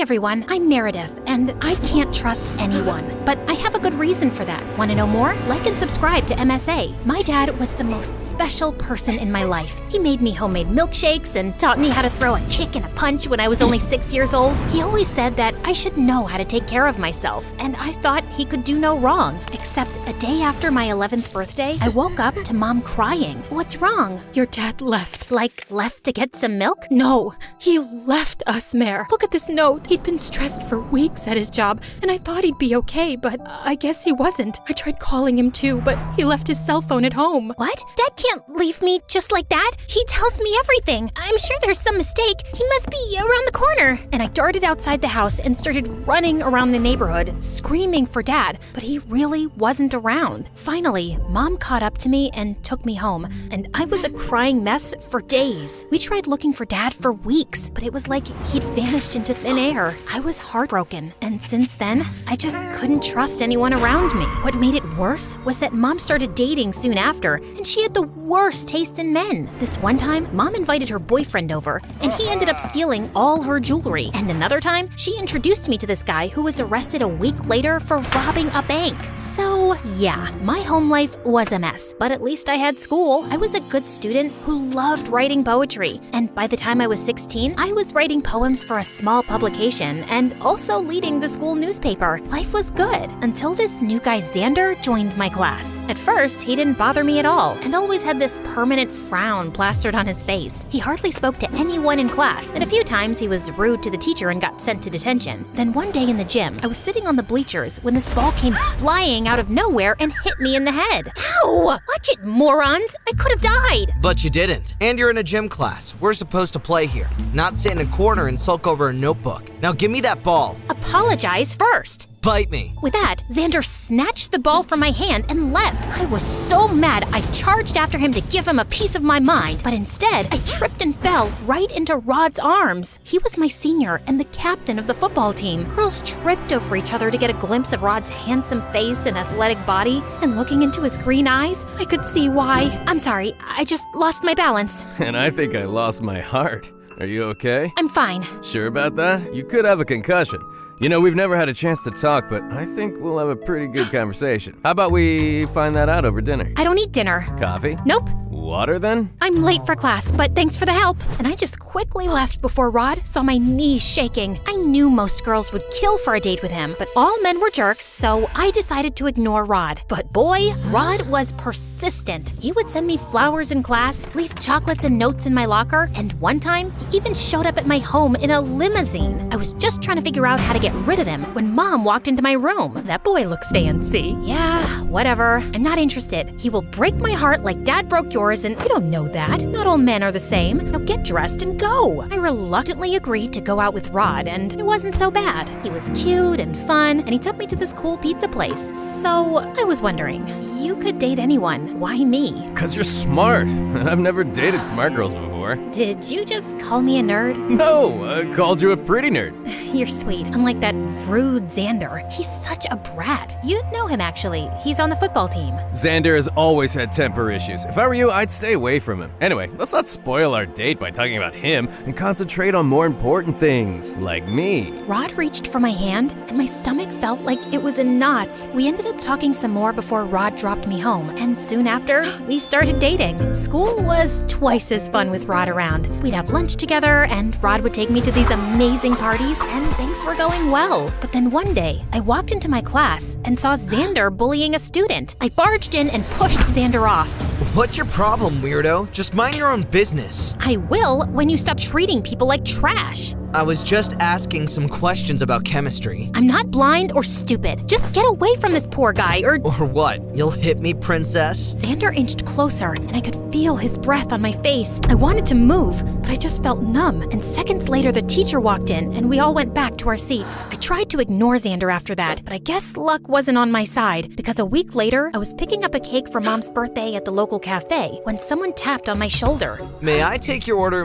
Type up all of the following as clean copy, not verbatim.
everyone, I'm Meredith, and I can't trust anyone. But I have a good reason for that. Want to know more? Like and subscribe to MSA. My dad was the most special person in my life. He made me homemade milkshakes and taught me how to throw a kick and a punch when I was only 6 years old. He always said that I should know how to take care of myself, and I thought he could do no wrong. Except a day after my 11th birthday, I woke up to Mom crying. What's wrong? Your dad left. Like, left to get some milk? No, he left us, Mare. Look at this note. He'd been stressed for weeks at his job, and I thought he'd be okay, but I guess he wasn't. I tried calling him too, but he left his cell phone at home. What? Dad can't leave me just like that. He tells me everything. I'm sure there's some mistake. He must be around the corner. And I darted outside the house and started running around the neighborhood, screaming for Dad, but he really wasn't around. Finally, Mom caught up to me and took me home, and I was a crying mess for days. We tried looking for Dad for weeks, but it was like he'd vanished into thin air. I was heartbroken, and since then, I just couldn't trust anyone around me. What made it worse was that Mom started dating soon after, and she had the worst taste in men. This one time, Mom invited her boyfriend over, and he ended up stealing all her jewelry. And another time, she introduced me to this guy who was arrested a week later for robbing a bank. So, yeah, my home life was a mess, but at least I had school. I was a good student who loved writing poetry, and by the time I was 16, I was writing poems for a small publication and also leading the school newspaper. Life was good until this new guy Xander joined my class. At first, he didn't bother me at all and always had this permanent frown plastered on his face. He hardly spoke to anyone in class, and a few times he was rude to the teacher and got sent to detention. Then one day in the gym, I was sitting on the bleachers when this ball came flying out of nowhere and hit me in the head. Ow! Watch it, morons! I could have died! But you didn't. And you're in a gym class. We're supposed to play here, not sit in a corner and sulk over a notebook. Now give me that ball. Apologize first. Bite me. With that, Xander snatched the ball from my hand and left. I was so mad I charged after him to give him a piece of my mind, but instead, I tripped and fell right into Rod's arms. He was my senior and the captain of the football team. Girls tripped over each other to get a glimpse of Rod's handsome face and athletic body, and looking into his green eyes, I could see why. I'm sorry, I just lost my balance. And I think I lost my heart. Are you okay? I'm fine. Sure about that? You could have a concussion. You know, we've never had a chance to talk, but I think we'll have a pretty good conversation. How about we find that out over dinner? I don't eat dinner. Coffee? Nope. Water then? I'm late for class, but thanks for the help. And I just quickly left before Rod saw my knees shaking. I knew most girls would kill for a date with him, but all men were jerks, so I decided to ignore Rod. But boy, Rod was persistent. He would send me flowers in class, leave chocolates and notes in my locker, and one time, he even showed up at my home in a limousine. I was just trying to figure out how to get rid of him when Mom walked into my room. That boy looks fancy. Yeah, whatever. I'm not interested. He will break my heart like Dad broke yours, and you don't know that. Not all men are the same. Now get dressed and go. I reluctantly agreed to go out with Rod, and it wasn't so bad. He was cute and fun, and he took me to this cool pizza place. So I was wondering, you could date anyone. Why me? 'Cause you're smart. I've never dated smart girls before. Did you just call me a nerd? No, I called you a pretty nerd. You're sweet, unlike that rude Xander. He's such a brat. You'd know him, actually. He's on the football team. Xander has always had temper issues. If I were you, I'd stay away from him. Anyway, let's not spoil our date by talking about him and concentrate on more important things, like me. Rod reached for my hand, and my stomach felt like it was in knots. We ended up talking some more before Rod dropped me home, and soon after, we started dating. School was twice as fun with Rod around. We'd have lunch together, and Rod would take me to these amazing parties, and things were going well. But then one day, I walked into my class and saw Xander bullying a student. I barged in and pushed Xander off. What's your problem, weirdo? Just mind your own business. I will when you stop treating people like trash. I was just asking some questions about chemistry. I'm not blind or stupid. Just get away from this poor guy or what? You'll hit me, princess? Xander inched closer, and I could feel his breath on my face. I wanted to move, but I just felt numb. And seconds later, the teacher walked in, and we all went back to our seats. I tried to ignore Xander after that, but I guess luck wasn't on my side, because a week later, I was picking up a cake for Mom's birthday at the local cafe when someone tapped on my shoulder. May I take your order,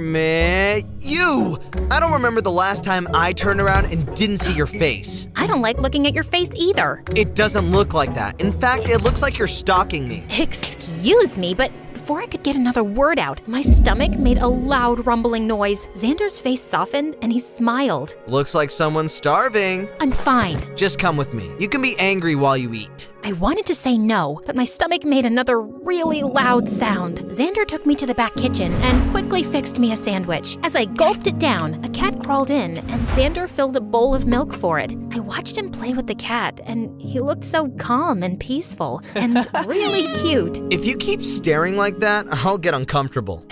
You! I don't remember the last time I turned around and didn't see your face. I don't like looking at your face either. It doesn't look like that. In fact, it looks like you're stalking me. Excuse me, but before I could get another word out, my stomach made a loud rumbling noise. Xander's face softened and he smiled. Looks like someone's starving. I'm fine. Just come with me. You can be angry while you eat. I wanted to say no, but my stomach made another really loud sound. Xander took me to the back kitchen and quickly fixed me a sandwich. As I gulped it down, a cat crawled in and Xander filled a bowl of milk for it. I watched him play with the cat and he looked so calm and peaceful and really cute. If you keep staring like that, I'll get uncomfortable.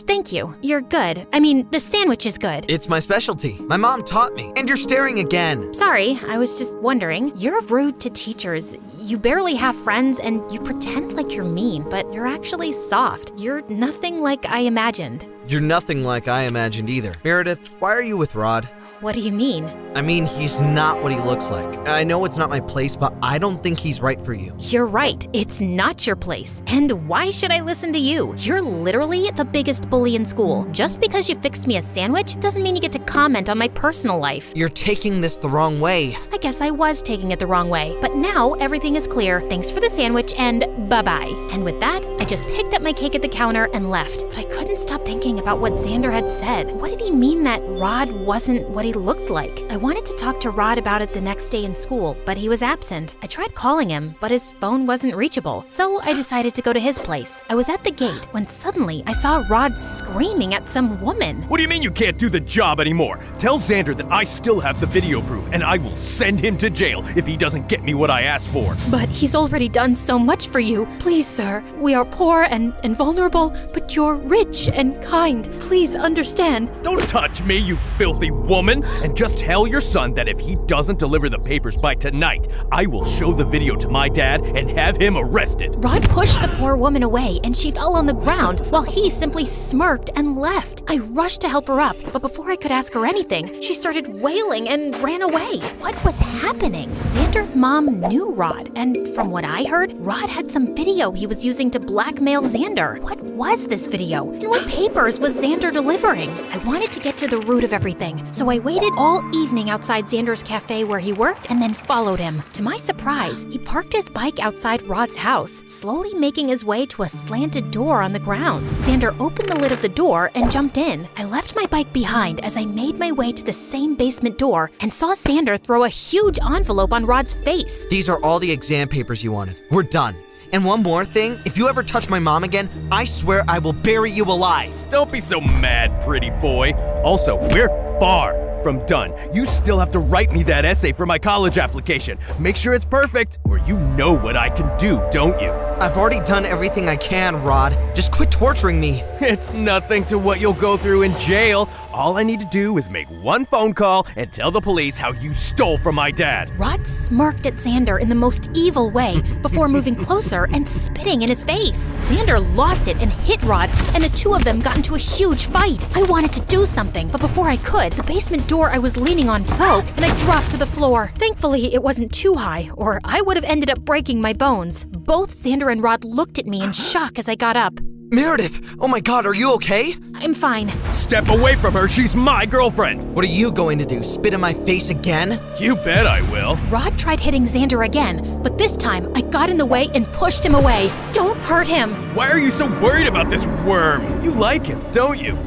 Thank you. You're good. I mean, the sandwich is good. It's my specialty. My mom taught me. And you're staring again. Sorry, I was just wondering. You're rude to teachers. You barely have friends and you pretend like you're mean, but you're actually soft. You're nothing like I imagined. You're nothing like I imagined either. Meredith, why are you with Rod? What do you mean? I mean, he's not what he looks like. I know it's not my place, but I don't think he's right for you. You're right. It's not your place. And why should I listen to you? You're literally the biggest bully in school. Just because you fixed me a sandwich doesn't mean you get to comment on my personal life. You're taking this the wrong way. I guess I was taking it the wrong way, but now everything is clear. Thanks for the sandwich and bye-bye. And with that, I just picked up my cake at the counter and left. But I couldn't stop thinking about what Xander had said. What did he mean that Rod wasn't what he looked like? I wanted to talk to Rod about it the next day in school, but he was absent. I tried calling him, but his phone wasn't reachable, so I decided to go to his place. I was at the gate when suddenly I saw Rod screaming at some woman. What do you mean you can't do the job anymore? Tell Xander that I still have the video proof, and I will send him to jail if he doesn't get me what I asked for. But he's already done so much for you. Please, sir, we are poor and vulnerable, but you're rich and kind. Please understand. Don't touch me, you filthy woman! And just tell your son that if he doesn't deliver the papers by tonight, I will show the video to my dad and have him arrested. Rod pushed the poor woman away and she fell on the ground while he simply smirked and left. I rushed to help her up, but before I could ask her anything, she started wailing and ran away. What was happening? Xander's mom knew Rod, and from what I heard, Rod had some video he was using to blackmail Xander. What was this video? And what papers was Xander delivering? I wanted to get to the root of everything, so I waited all evening outside Xander's cafe where he worked and then followed him. To my surprise, he parked his bike outside Rod's house, slowly making his way to a slanted door on the ground. Xander opened the lid of the door and jumped in. I left my bike behind as I made my way to the same basement door and saw Xander throw a huge envelope on Rod's face. These are all the exam papers you wanted. We're done. And one more thing, if you ever touch my mom again, I swear I will bury you alive. Don't be so mad, pretty boy. Also, we're far from done. You still have to write me that essay for my college application. Make sure it's perfect, or you know what I can do, don't you? I've already done everything I can, Rod. Just quit torturing me. It's nothing to what you'll go through in jail. All I need to do is make one phone call and tell the police how you stole from my dad. Rod smirked at Xander in the most evil way before moving closer and spitting in his face. Xander lost it and hit Rod, and the two of them got into a huge fight. I wanted to do something, but before I could, the basement door I was leaning on broke and I dropped to the floor. Thankfully, it wasn't too high, or I would have ended up breaking my bones. Both Xander and Rod looked at me in shock as I got up. Meredith, oh my God, are you okay? I'm fine. Step away from her, she's my girlfriend. What are you going to do, spit in my face again? You bet I will. Rod tried hitting Xander again, but this time I got in the way and pushed him away. Don't hurt him. Why are you so worried about this worm? You like him, don't you?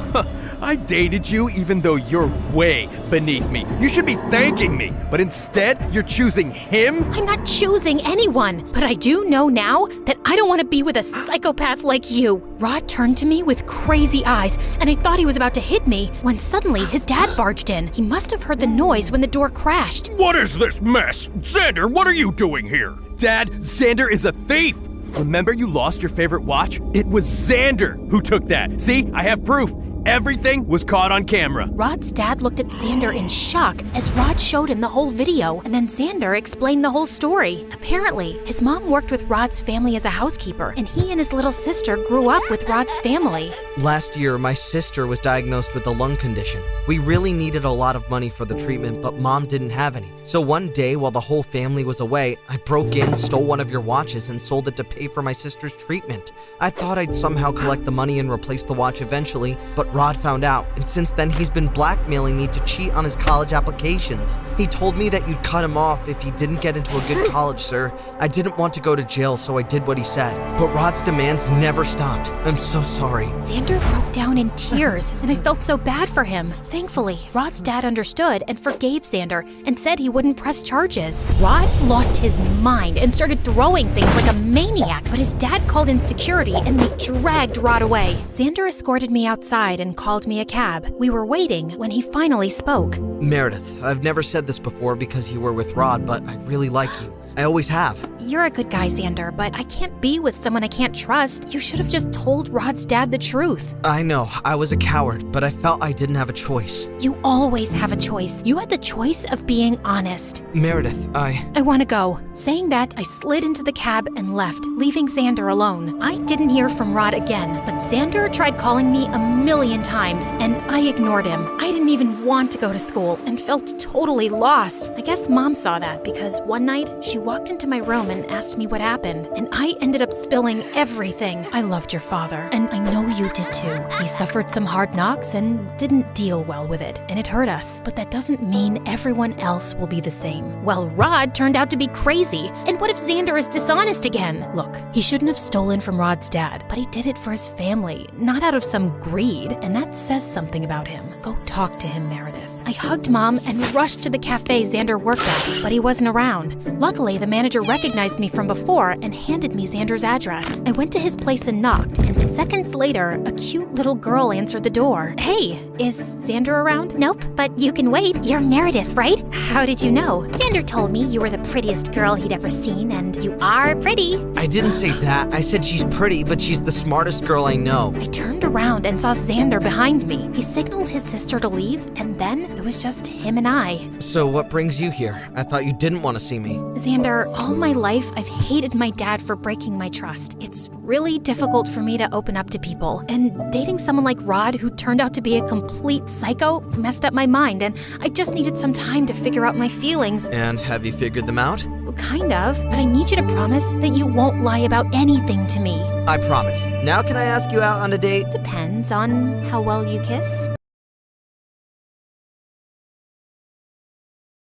I dated you even though you're way beneath me. You should be thanking me, but instead you're choosing him? I'm not choosing anyone, but I do know now that I don't want to be with a psychopath like you. Rod turned to me with crazy eyes, and I thought he was about to hit me when suddenly his dad barged in. He must have heard the noise when the door crashed. What is this mess? Xander, what are you doing here? Dad, Xander is a thief. Remember you lost your favorite watch? It was Xander who took that. See, I have proof. Everything was caught on camera. Rod's dad looked at Xander in shock as Rod showed him the whole video, and then Xander explained the whole story. Apparently, his mom worked with Rod's family as a housekeeper, and he and his little sister grew up with Rod's family. Last year, my sister was diagnosed with a lung condition. We really needed a lot of money for the treatment, but Mom didn't have any. So one day, while the whole family was away, I broke in, stole one of your watches, and sold it to pay for my sister's treatment. I thought I'd somehow collect the money and replace the watch eventually, but Rod found out, and since then he's been blackmailing me to cheat on his college applications. He told me that you'd cut him off if he didn't get into a good college, sir. I didn't want to go to jail, so I did what he said. But Rod's demands never stopped. I'm so sorry. Xander broke down in tears, and I felt so bad for him. Thankfully, Rod's dad understood and forgave Xander and said he wouldn't press charges. Rod lost his mind and started throwing things like a maniac, but his dad called in security and they dragged Rod away. Xander escorted me outside and called me a cab. We were waiting when he finally spoke. Meredith, I've never said this before because you were with Rod, but I really like you. I always have. You're a good guy, Xander, but I can't be with someone I can't trust. You should have just told Rod's dad the truth. I know, I was a coward, but I felt I didn't have a choice. You always have a choice. You had the choice of being honest. Meredith, I want to go. Saying that, I slid into the cab and left, leaving Xander alone. I didn't hear from Rod again, but Xander tried calling me a million times, and I ignored him. I didn't even want to go to school and felt totally lost. I guess Mom saw that because one night she walked into my room and asked me what happened, and I ended up spilling everything. I loved your father, and I know you did too. He suffered some hard knocks and didn't deal well with it, and it hurt us, but that doesn't mean everyone else will be the same. Well, Rod turned out to be crazy, and what if Xander is dishonest again? Look, he shouldn't have stolen from Rod's dad, but he did it for his family, not out of some greed, and that says something about him. Go talk to him, Meredith. I hugged Mom and rushed to the cafe Xander worked at, but he wasn't around. Luckily, the manager recognized me from before and handed me Xander's address. I went to his place and knocked, and seconds later, a cute little girl answered the door. Hey, is Xander around? Nope, but you can wait. You're Meredith, right? How did you know? Xander told me you were the prettiest girl he'd ever seen, and you are pretty. I didn't say that. I said she's pretty, but she's the smartest girl I know. I turned around and saw Xander behind me. He signaled his sister to leave, and then it was just him and I. So what brings you here? I thought you didn't want to see me. Xander, all my life I've hated my dad for breaking my trust. It's really difficult for me to open up to people. And dating someone like Rod, who turned out to be a complete psycho, messed up my mind, and I just needed some time to figure out my feelings. And have you figured them out? Kind of, but I need you to promise that you won't lie about anything to me. I promise. Now can I ask you out on a date? Depends on how well you kiss.